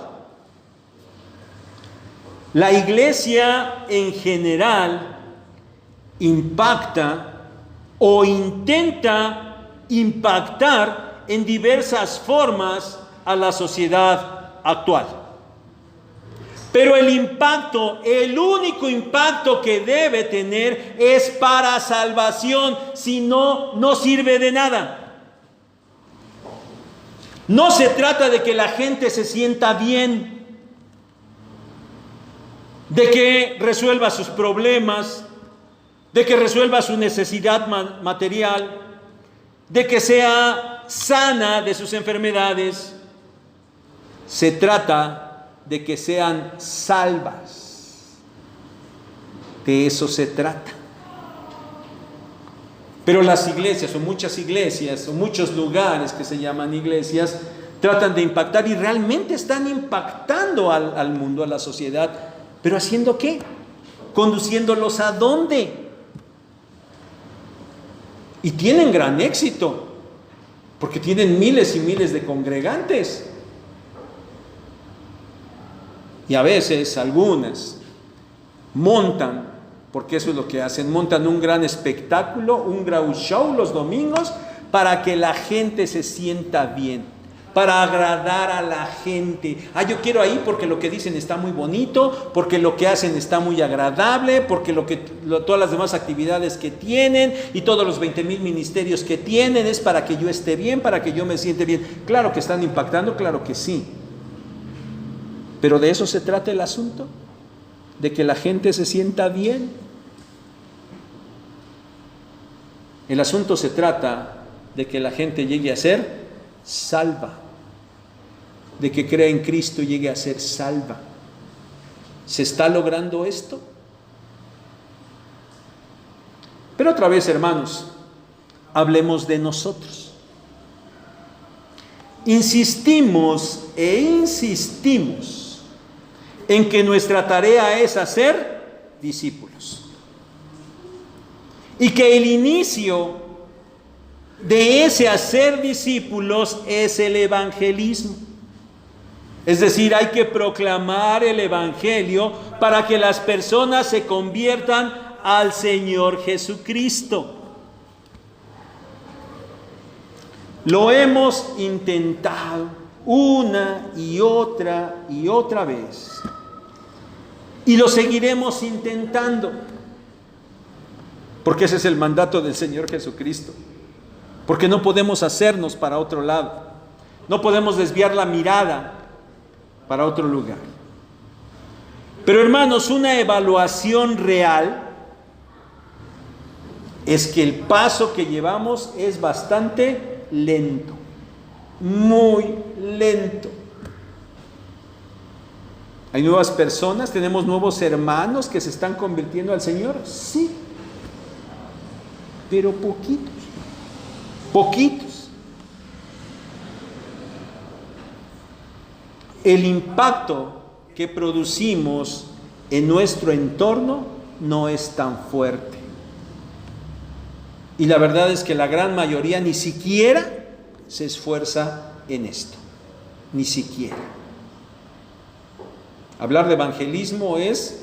La iglesia en general impacta o intenta impactar en diversas formas a la sociedad actual. Pero el impacto, el único impacto que debe tener es para salvación, si no, no sirve de nada. No se trata de que la gente se sienta bien, de que resuelva sus problemas, de que resuelva su necesidad material, de que sea sana de sus enfermedades. Se trata de que sean salvas. De eso se trata. Pero las iglesias, o muchas iglesias, o muchos lugares que se llaman iglesias, tratan de impactar y realmente están impactando al mundo, a la sociedad. ¿Pero haciendo qué? ¿Conduciéndolos a dónde? Y tienen gran éxito, porque tienen miles y miles de congregantes. Y a veces algunas montan, porque eso es lo que hacen, montan un gran espectáculo, un gran show los domingos para que la gente se sienta bien, para agradar a la gente. Yo quiero ir porque lo que dicen está muy bonito, porque lo que hacen está muy agradable, porque todas las demás actividades que tienen y todos los 20,000 ministerios que tienen es para que yo esté bien, para que yo me siente bien. Claro que están impactando, claro que sí. Pero de eso se trata el asunto, de que la gente se sienta bien. El asunto se trata de que la gente llegue a ser salva, de que crea en Cristo y llegue a ser salva. ¿Se está logrando esto? Pero otra vez, hermanos, hablemos de nosotros. Insistimos e insistimos en que nuestra tarea es hacer discípulos. Y que el inicio de ese hacer discípulos es el evangelismo. Es decir, hay que proclamar el evangelio para que las personas se conviertan al Señor Jesucristo. Lo hemos intentado una y otra vez. Y lo seguiremos intentando. Porque ese es el mandato del Señor Jesucristo. Porque no podemos hacernos para otro lado. No podemos desviar la mirada para otro lugar. Pero hermanos, una evaluación real es que el paso que llevamos es bastante lento. Muy lento. ¿Hay nuevas personas? ¿Tenemos nuevos hermanos que se están convirtiendo al Señor? Sí. Pero poquitos. Poquitos. El impacto que producimos en nuestro entorno no es tan fuerte. Y la verdad es que la gran mayoría ni siquiera se esfuerza en esto. Ni siquiera. Hablar de evangelismo es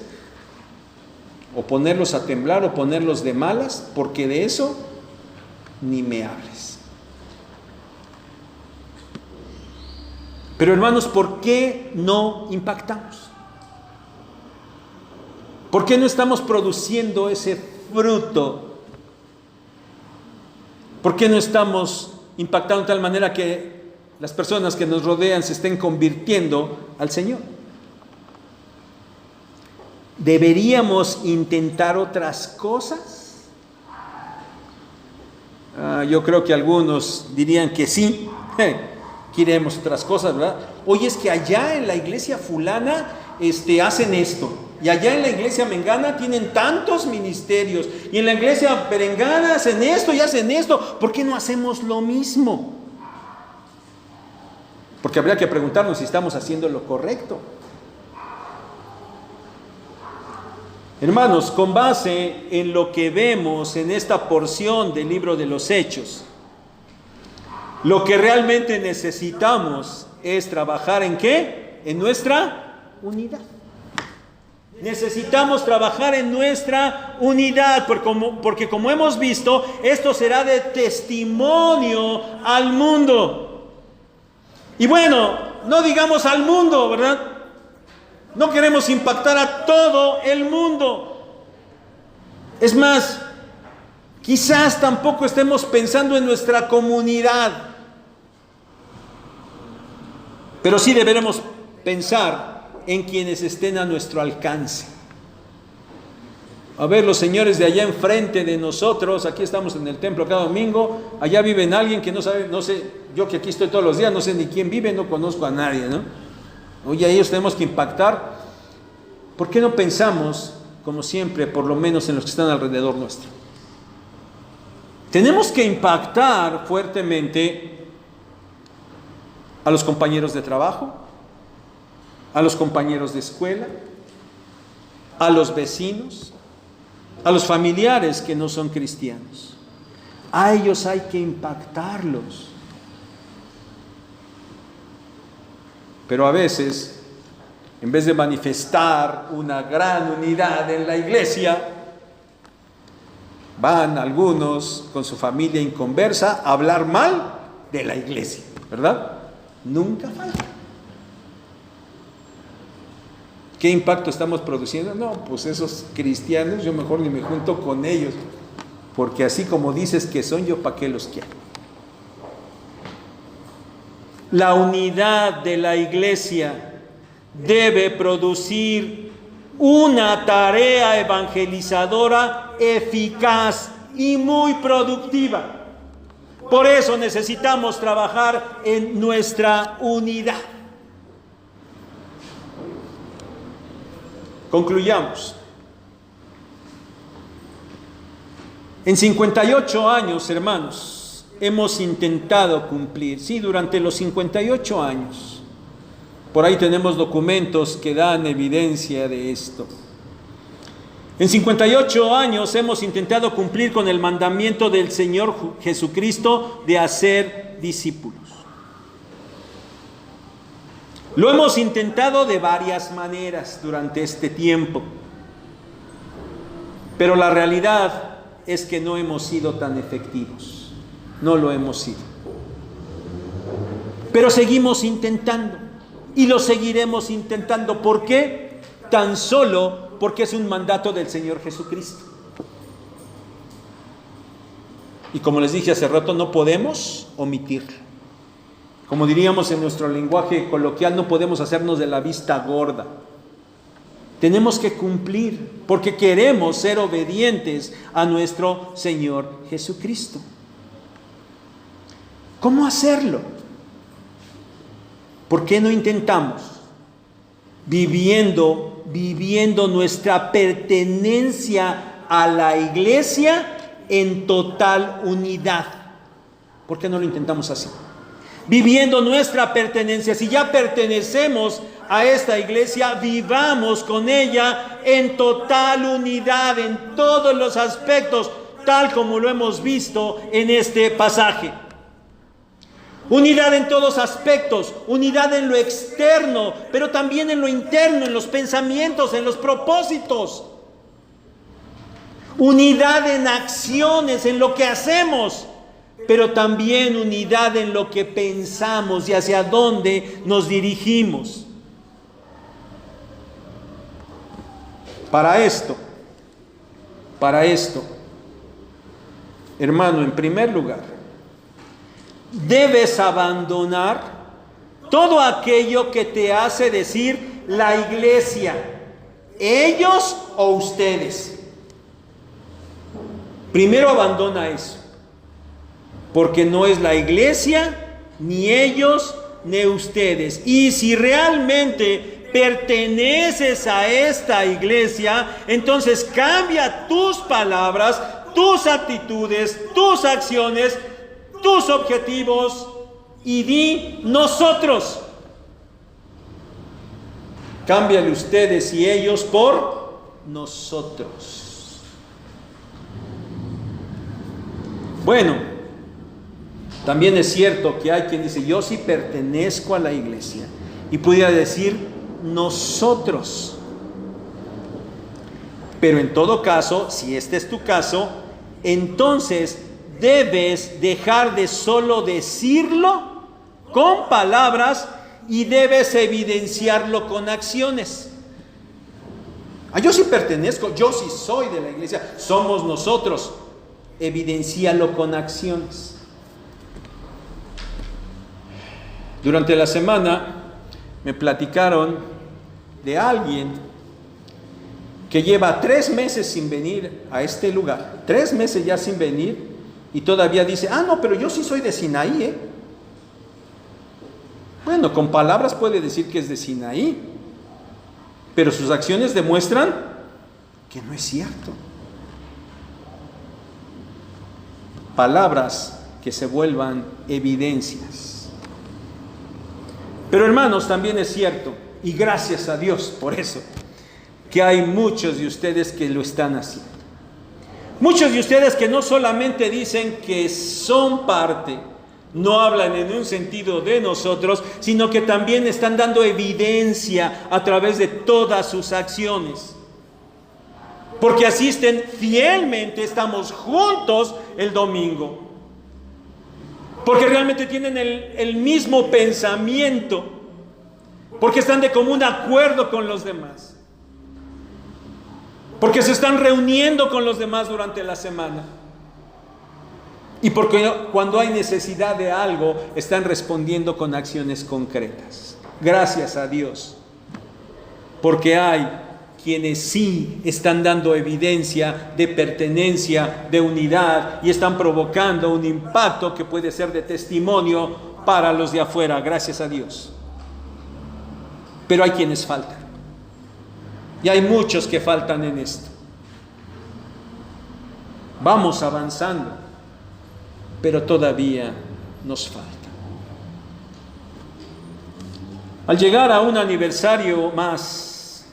o ponerlos a temblar o ponerlos de malas, porque de eso ni me hables. Pero hermanos, ¿por qué no impactamos? ¿Por qué no estamos produciendo ese fruto? ¿Por qué no estamos impactando de tal manera que las personas que nos rodean se estén convirtiendo al Señor? ¿Deberíamos intentar otras cosas? Yo creo que algunos dirían que sí, queremos otras cosas, ¿verdad? Oye, es que allá en la iglesia fulana hacen esto, y allá en la iglesia mengana tienen tantos ministerios, y en la iglesia perengana hacen esto y hacen esto. ¿Por qué no hacemos lo mismo? Porque habría que preguntarnos si estamos haciendo lo correcto. Hermanos, con base en lo que vemos en esta porción del libro de los Hechos, lo que realmente necesitamos es trabajar ¿en qué? En nuestra unidad. Necesitamos trabajar en nuestra unidad, porque como hemos visto, esto será de testimonio al mundo. Y bueno, no digamos al mundo, ¿verdad? No queremos impactar a todo el mundo. Es más, quizás tampoco estemos pensando en nuestra comunidad. Pero sí deberemos pensar en quienes estén a nuestro alcance. A ver, los señores de allá enfrente de nosotros, aquí estamos en el templo cada domingo, allá viven alguien que no sabe, no sé, yo que aquí estoy todos los días, no sé ni quién vive, no conozco a nadie, ¿no? Oye, a ellos tenemos que impactar. ¿Por qué no pensamos, como siempre, por lo menos en los que están alrededor nuestro? Tenemos que impactar fuertemente a los compañeros de trabajo, a los compañeros de escuela, a los vecinos, a los familiares que no son cristianos. A ellos hay que impactarlos. Pero a veces, en vez de manifestar una gran unidad en la iglesia, van algunos con su familia inconversa a hablar mal de la iglesia, ¿verdad? Nunca falta. ¿Qué impacto estamos produciendo? No, pues esos cristianos, yo mejor ni me junto con ellos, porque así como dices que son, yo para qué los quiero. La unidad de la iglesia debe producir una tarea evangelizadora eficaz y muy productiva. Por eso necesitamos trabajar en nuestra unidad. Concluyamos. En 58 años, hermanos, hemos intentado cumplir, sí, durante los 58 años. Por ahí tenemos documentos que dan evidencia de esto. En 58 años hemos intentado cumplir con el mandamiento del Señor Jesucristo de hacer discípulos. Lo hemos intentado de varias maneras durante este tiempo, pero la realidad es que no hemos sido tan efectivos. No lo hemos sido. Pero seguimos intentando y lo seguiremos intentando. ¿Por qué? Tan solo porque es un mandato del Señor Jesucristo. Y como les dije hace rato, no podemos omitirlo. Como diríamos en nuestro lenguaje coloquial, no podemos hacernos de la vista gorda. Tenemos que cumplir porque queremos ser obedientes a nuestro Señor Jesucristo. ¿Cómo hacerlo? ¿Por qué no intentamos? Viviendo nuestra pertenencia a la iglesia en total unidad. ¿Por qué no lo intentamos así? Viviendo nuestra pertenencia. Si ya pertenecemos a esta iglesia, vivamos con ella en total unidad, en todos los aspectos, tal como lo hemos visto en este pasaje. Unidad en todos aspectos, unidad en lo externo, pero también en lo interno, en los pensamientos, en los propósitos. Unidad en acciones, en lo que hacemos, pero también unidad en lo que pensamos y hacia dónde nos dirigimos. Para esto, hermano, en primer lugar, debes abandonar todo aquello que te hace decir la iglesia, ellos o ustedes. Primero abandona eso. porque no es la iglesia, ni ellos, ni ustedes. Y si realmente perteneces a esta iglesia, entonces cambia tus palabras, tus actitudes, tus acciones, tus objetivos y di nosotros. Cámbiale ustedes y ellos por nosotros. Bueno, también es cierto que hay quien dice, yo sí pertenezco a la iglesia, y pudiera decir nosotros. Pero en todo caso, si este es tu caso, entonces debes dejar de solo decirlo con palabras y debes evidenciarlo con acciones. Yo sí pertenezco, yo sí soy de la iglesia, somos nosotros. Evidencialo con acciones. Durante la semana me platicaron de alguien que lleva 3 meses sin venir a este lugar, 3 meses ya sin venir, y todavía dice, no, pero yo sí soy de Sinaí, Bueno, con palabras puede decir que es de Sinaí, pero sus acciones demuestran que no es cierto. Palabras que se vuelvan evidencias. Pero hermanos, también es cierto, y gracias a Dios por eso, que hay muchos de ustedes que lo están haciendo. Muchos de ustedes que no solamente dicen que son parte, no hablan en un sentido de nosotros, sino que también están dando evidencia a través de todas sus acciones. Porque asisten fielmente, estamos juntos el domingo. Porque realmente tienen el mismo pensamiento. Porque están de común acuerdo con los demás. Porque se están reuniendo con los demás durante la semana. Y porque cuando hay necesidad de algo, están respondiendo con acciones concretas. Gracias a Dios. Porque hay quienes sí están dando evidencia de pertenencia, de unidad, y están provocando un impacto que puede ser de testimonio para los de afuera. Gracias a Dios. Pero hay quienes faltan. Y hay muchos que faltan en esto. Vamos avanzando, pero todavía nos falta. Al llegar a un aniversario más,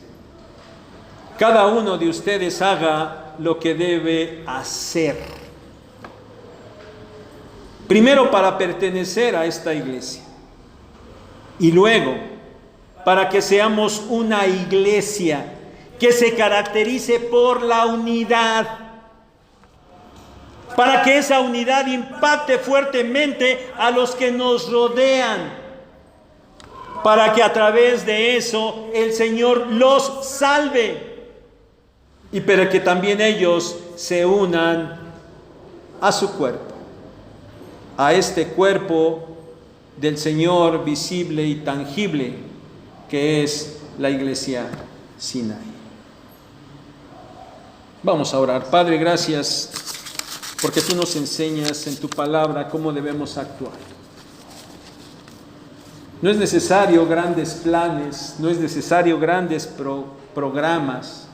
cada uno de ustedes haga lo que debe hacer. Primero para pertenecer a esta iglesia. Y luego para que seamos una iglesia que se caracterice por la unidad. Para que esa unidad impacte fuertemente a los que nos rodean. Para que a través de eso el Señor los salve. Y para que también ellos se unan a su cuerpo. A este cuerpo del Señor visible y tangible que es la iglesia Sinaí. Vamos a orar. Padre, gracias porque tú nos enseñas en tu palabra cómo debemos actuar. No es necesario grandes planes, no es necesario grandes programas.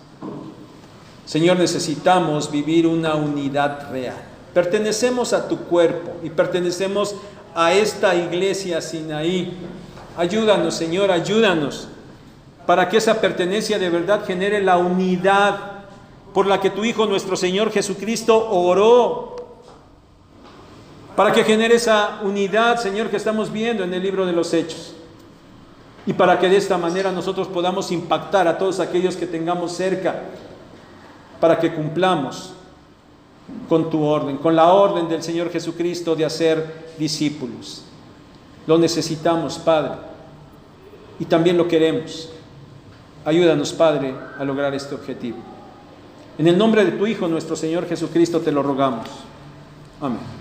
Señor, necesitamos vivir una unidad real. Pertenecemos a tu cuerpo y pertenecemos a esta iglesia Sinaí. Ayúdanos, Señor, ayúdanos para que esa pertenencia de verdad genere la unidad por la que tu Hijo, nuestro Señor Jesucristo, oró. Para que genere esa unidad, Señor, que estamos viendo en el libro de los Hechos. Y para que de esta manera nosotros podamos impactar a todos aquellos que tengamos cerca, para que cumplamos con tu orden, con la orden del Señor Jesucristo de hacer discípulos. Lo necesitamos, Padre, y también lo queremos. Ayúdanos, Padre, a lograr este objetivo. En el nombre de tu Hijo, nuestro Señor Jesucristo, te lo rogamos. Amén.